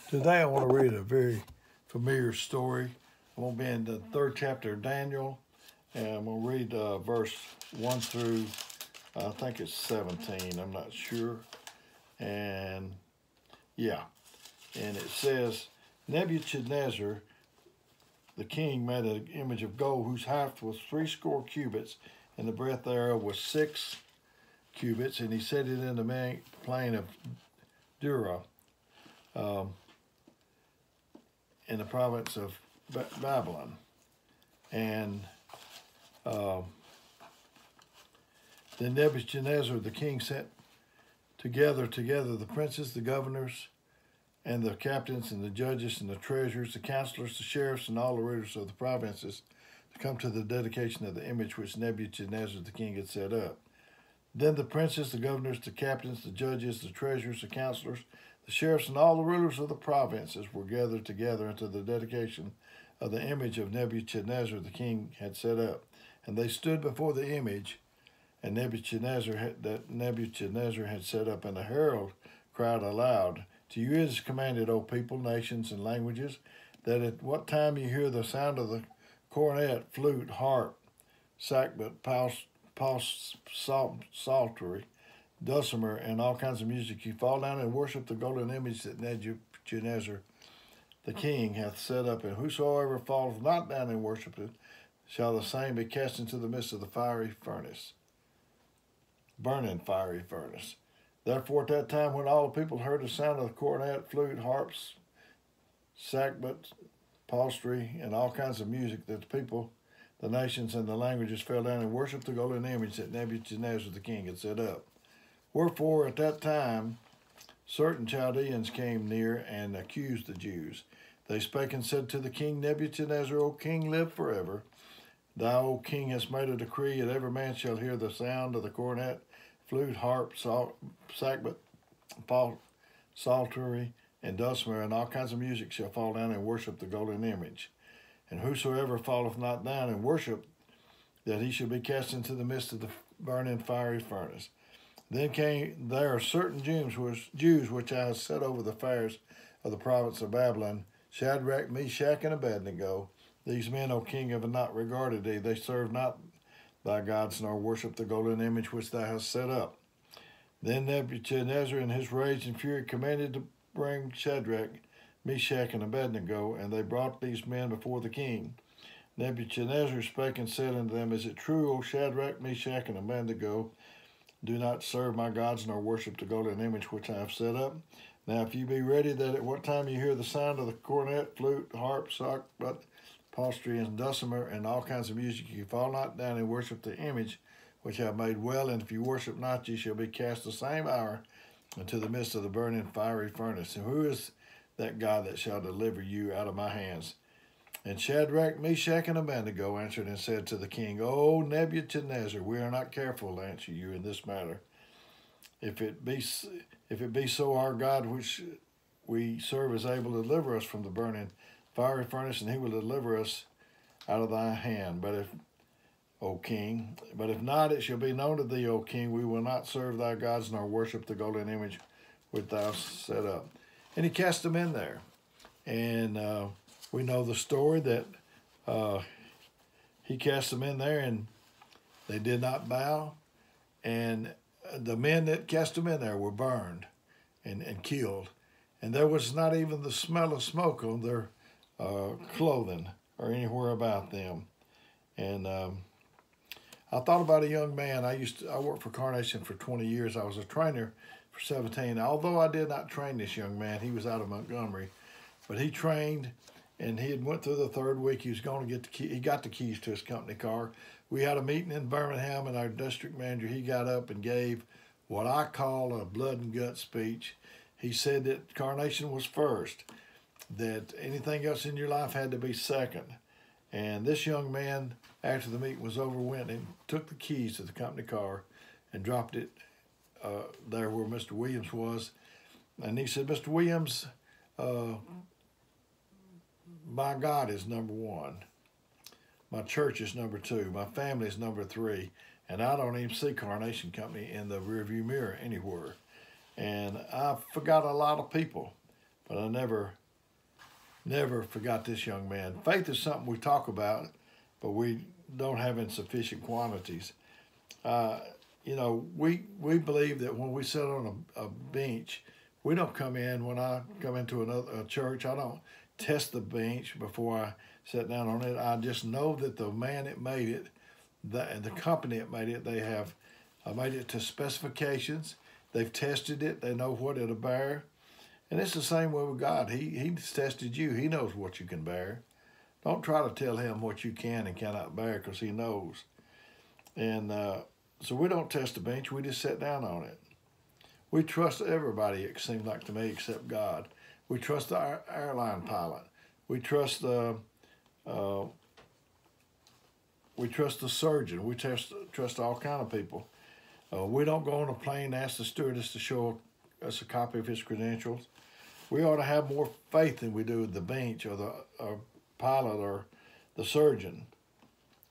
Today I want to read a very familiar story. I'm going to be in the third chapter of Daniel, and I'm going to read verse 1 through, I think it's 17, I'm not sure. And yeah, and it says, Nebuchadnezzar, the king, made an image of gold whose height was 60 cubits, and the breadth thereof was 6 cubits, and he set it in the plain of Dura. In the province of Babylon. And then Nebuchadnezzar the king sent together the princes, the governors, and the captains, and the judges, and the treasurers, the counsellors, the sheriffs, and all the rulers of the provinces to come to the dedication of the image which Nebuchadnezzar the king had set up. Then the princes, the governors, the captains, the judges, the treasurers, the counsellors, the sheriffs, and all the rulers of the provinces were gathered together unto the dedication of the image of Nebuchadnezzar the king had set up. And they stood before the image, and Nebuchadnezzar had set up, and the herald cried aloud, To you it is commanded, O people, nations, and languages, that at what time you hear the sound of the cornet, flute, harp, sackbut, psaltery, dulcimer, and all kinds of music, you fall down and worship the golden image that Nebuchadnezzar the king hath set up, and whosoever falleth not down and worship it, shall the same be cast into the midst of the fiery furnace, burning fiery furnace. Therefore at that time when all the people heard the sound of the cornet, flute, harps, sackbut, psaltery, and all kinds of music, that the people, the nations, and the languages fell down and worshipped the golden image that Nebuchadnezzar the king had set up. Wherefore at that time certain Chaldeans came near and accused the Jews. They spake and said to the king Nebuchadnezzar, O king, live forever. Thou, O king, hast made a decree that every man shall hear the sound of the cornet, flute, harp, sackbut, psaltery, and dulcimer, and all kinds of music shall fall down and worship the golden image. And whosoever falleth not down and worship, that he shall be cast into the midst of the burning fiery furnace. Then came there certain Jews which I have set over the affairs of the province of Babylon, Shadrach, Meshach, and Abednego. These men, O king, have not regarded thee. They serve not thy gods, nor worship the golden image which thou hast set up. Then Nebuchadnezzar in his rage and fury commanded to bring Shadrach, Meshach, and Abednego, and they brought these men before the king. Nebuchadnezzar spake and said unto them, Is it true, O Shadrach, Meshach, and Abednego, do not serve my gods, nor worship the golden image which I have set up? Now if you be ready, that at what time you hear the sound of the cornet, flute, harp, sackbut, psaltery, and dulcimer, and all kinds of music, you fall not down and worship the image which I have made well, and if you worship not, ye shall be cast the same hour into the midst of the burning fiery furnace. And who is that God that shall deliver you out of my hands? And Shadrach, Meshach, and Abednego answered and said to the king, O Nebuchadnezzar, we are not careful to answer you in this matter. If it be so, our God which we serve is able to deliver us from the burning fiery furnace, and he will deliver us out of thy hand. But if not, it shall be known to thee, O king, we will not serve thy gods, nor worship the golden image which thou hast set up. And he cast them in there. And we know the story that he cast them in there, and they did not bow. And the men that cast them in there were burned and killed. And there was not even the smell of smoke on their clothing or anywhere about them. And I thought about a young man. I worked for Carnation for 20 years. I was a trainer for 17. Although I did not train this young man, he was out of Montgomery, but he trained, and he had went through the third week. He was going to get the key. He got the keys to his company car. We had a meeting in Birmingham, and our district manager, he got up and gave what I call a blood and guts speech. He said that Carnation was first, that anything else in your life had to be second. And this young man, after the meeting was over, went and took the keys to the company car and dropped it there where Mr. Williams was. And he said, Mr. Williams, my God is number one. My church is number two. My family is number three. And I don't even see Carnation Company in the rearview mirror anywhere. And I forgot a lot of people, but I never forgot this young man. Faith is something we talk about, but we don't have in sufficient quantities. You know, we believe that when we sit on a bench, we don't come in, when I come into a church, I don't test the bench before I sit down on it. I just know that the man that made it, and the company that made it, they have made it to specifications. They've tested it. They know what it'll bear. And it's the same way with God. He's tested you. He knows what you can bear. Don't try to tell him what you can and cannot bear, because he knows. And so we don't test the bench. We just sit down on it. We trust everybody, it seems like to me, except God. We trust the airline pilot. We trust the surgeon. We trust all kind of people. We don't go on a plane and ask the stewardess to show us a copy of his credentials. We ought to have more faith than we do with the bench or the pilot or the surgeon.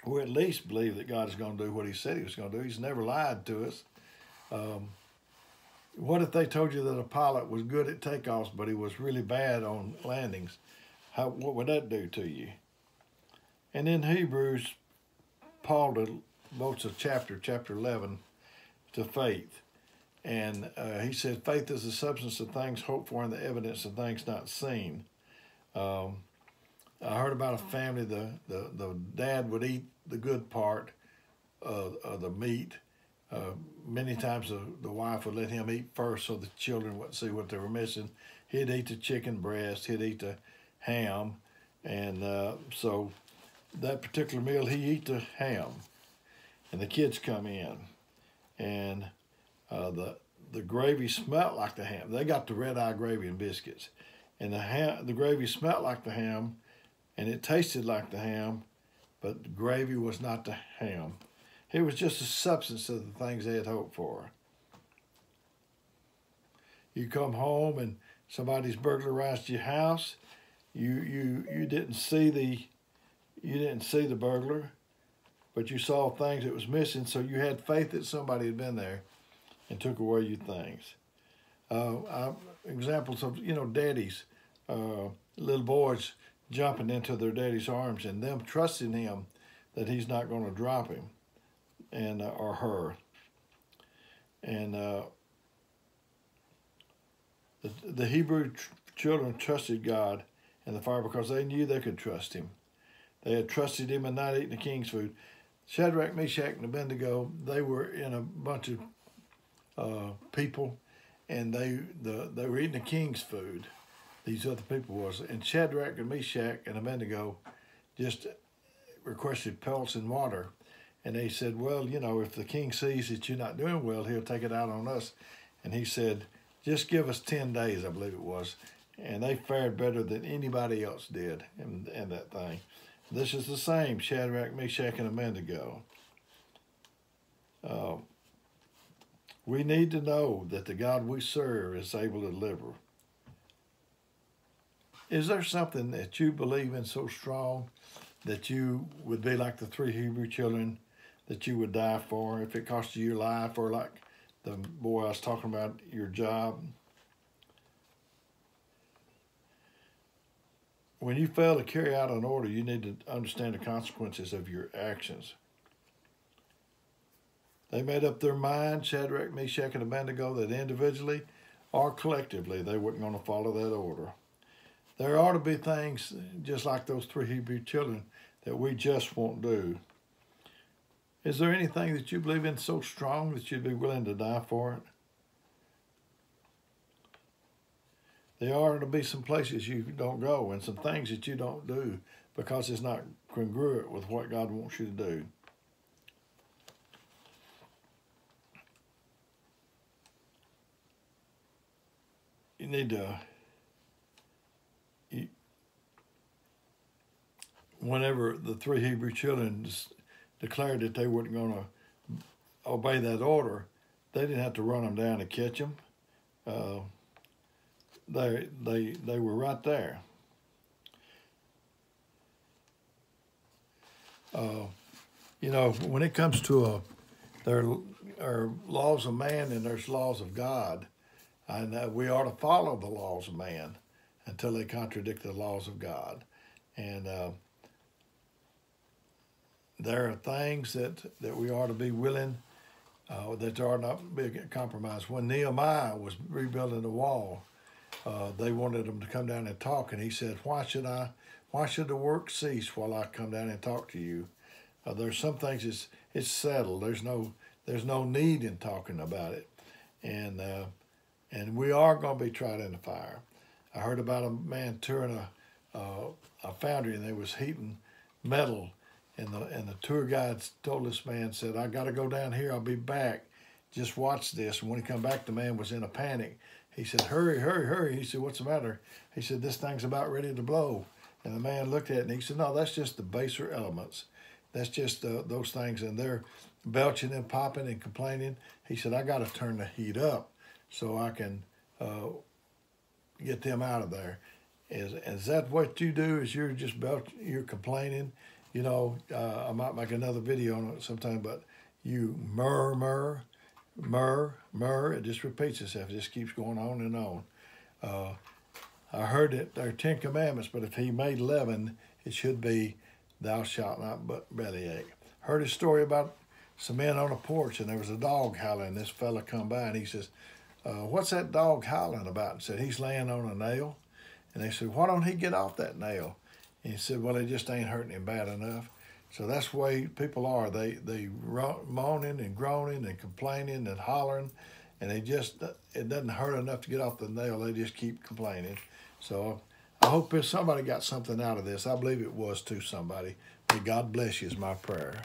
We at least believe that God is going to do what he said he was going to do. He's never lied to us. What if they told you that a pilot was good at takeoffs, but he was really bad on landings? What would that do to you? And in Hebrews, Paul devotes a chapter 11, to faith. And he said, faith is the substance of things hoped for and the evidence of things not seen. I heard about a family, the dad would eat the good part of the meat. Many times the wife would let him eat first so the children wouldn't see what they were missing. He'd eat the chicken breast, he'd eat the ham, and so that particular meal he eat the ham. And the kids come in, and the gravy smelled like the ham. They got the red-eye gravy and biscuits, and the gravy smelled like the ham, and it tasted like the ham, but the gravy was not the ham. It was just a substance of the things they had hoped for. You come home and somebody's burglarized your house. You didn't see the burglar, but you saw things that was missing. So you had faith that somebody had been there and took away your things. Examples of daddies, little boys jumping into their daddy's arms and them trusting him that he's not going to drop him and or her. And the Hebrew children trusted God in the fire because they knew they could trust him. They had trusted him and not eaten the king's food. Shadrach, Meshach, and Abednego, they were in a bunch of people, and they were eating the king's food. These other people was. And Shadrach and Meshach and Abednego just requested pelts and water. And they said, well, if the king sees that you're not doing well, he'll take it out on us. And he said, just give us 10 days, I believe it was. And they fared better than anybody else did in that thing. This is the same, Shadrach, Meshach, and Abednego. We need to know that the God we serve is able to deliver. Is there something that you believe in so strong that you would be like the 3 Hebrew children, that you would die for if it cost you your life, or like the boy I was talking about, your job? When you fail to carry out an order, you need to understand the consequences of your actions. They made up their mind, Shadrach, Meshach, and Abednego, that individually or collectively they weren't going to follow that order. There ought to be things, just like those 3 Hebrew children, that we just won't do. Is there anything that you believe in so strong that you'd be willing to die for it? There ought to be some places you don't go and some things that you don't do because it's not congruent with what God wants you to do. You need to, whenever the 3 Hebrew children declared that they weren't going to obey that order, they didn't have to run them down to catch them. They were right there. When it comes to there are laws of man and there's laws of God. And we ought to follow the laws of man until they contradict the laws of God. And there are things that we ought to be willing, that there ought not be a compromise. When Nehemiah was rebuilding the wall, they wanted him to come down and talk, and he said, why should the work cease while I come down and talk to you? There's some things it's settled. There's no need in talking about it. And we are going to be tried in the fire. I heard about a man touring a foundry, and they was heating metal, and the tour guide told this man, said, I got to go down here. I'll be back. Just watch this. And when he come back, the man was in a panic. He said, hurry, hurry, hurry. He said, what's the matter? He said, this thing's about ready to blow. And the man looked at it, and he said, no, that's just the baser elements. That's just those things, and they're belching and popping and complaining. He said, I got to turn the heat up so I can get them out of there. Is that what you do? Is you're just you're complaining? You know, I might make another video on it sometime, but you murmur. It just repeats itself. It just keeps going on and on. I heard that there are 10 commandments, but if he made 11, it should be, thou shalt not bellyache. Heard a story about some men on a porch, and there was a dog howling. This fella come by, and he says, what's that dog howling about? And said, he's laying on a nail. And they said, why don't he get off that nail? And he said, well, it just ain't hurting him bad enough. So that's the way people are. They moaning and groaning and complaining and hollering, and it doesn't hurt enough to get off the nail. They just keep complaining. So I hope somebody got something out of this. I believe it was to somebody. May God bless you is my prayer.